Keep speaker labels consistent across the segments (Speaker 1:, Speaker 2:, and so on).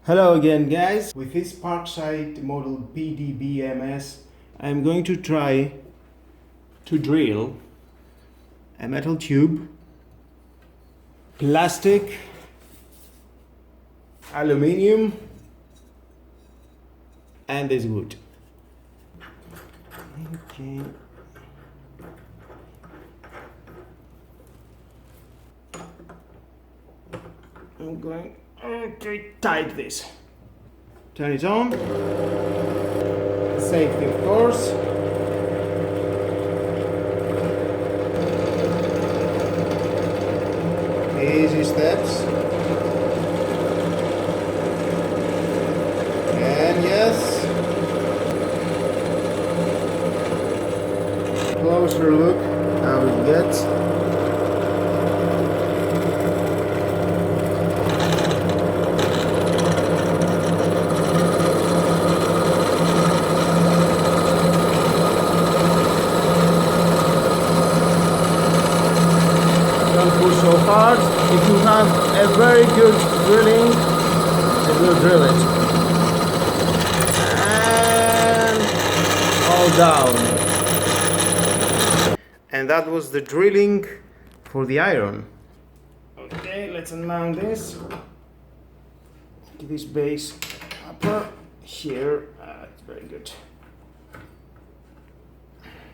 Speaker 1: Hello again guys, with this Parkside model PTBMS I'm going to try to drill a metal tube, plastic, aluminium and this wood. Okay. I'm going to tight this. Turn it on. Safety, of course. Easy steps. And yes. Closer look how it gets. So hard. If you have a very good drilling, it will drill it. And all down. And that was the drilling for the iron. Okay, let's unmount this. This base upper here. It's very good.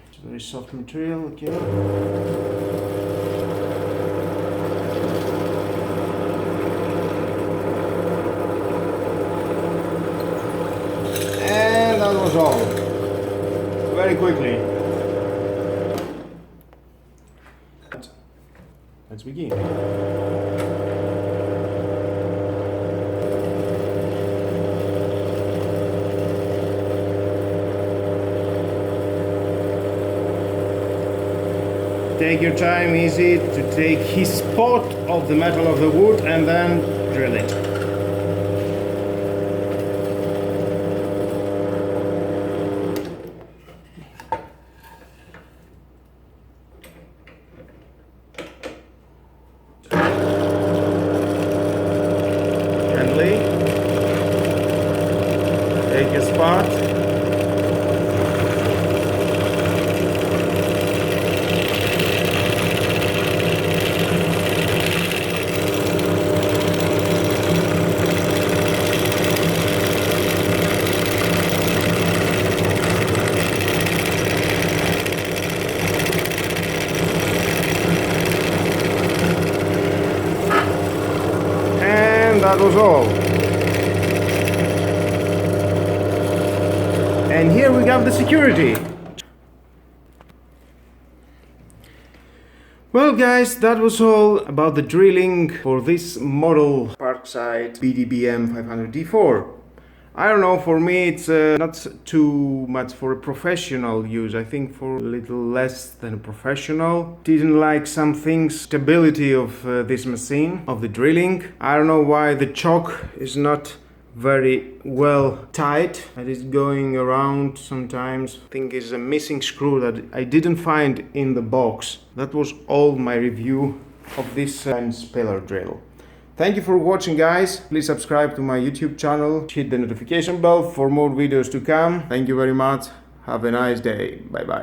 Speaker 1: It's very soft material. Okay. That was all. Very quickly. Let's begin. Take your time, easy to take his spot of the metal of the wood and then drill it. Take your spot. And that was all. And here we got the security. Well guys, that was all about the drilling for this model Parkside PTBM 500D4. I don't know, for me it's not too much for a professional use. I think for a little less than a professional. Didn't like some things, stability of this machine, of the drilling. I don't know why the choke is not very well tight. It is going around sometimes. I think it's a missing screw that I didn't find in the box. That was all my review of this speller drill. Thank you for watching guys. Please subscribe to my YouTube channel. Hit the notification bell for more videos to come. Thank you very much. Have a nice day. Bye bye.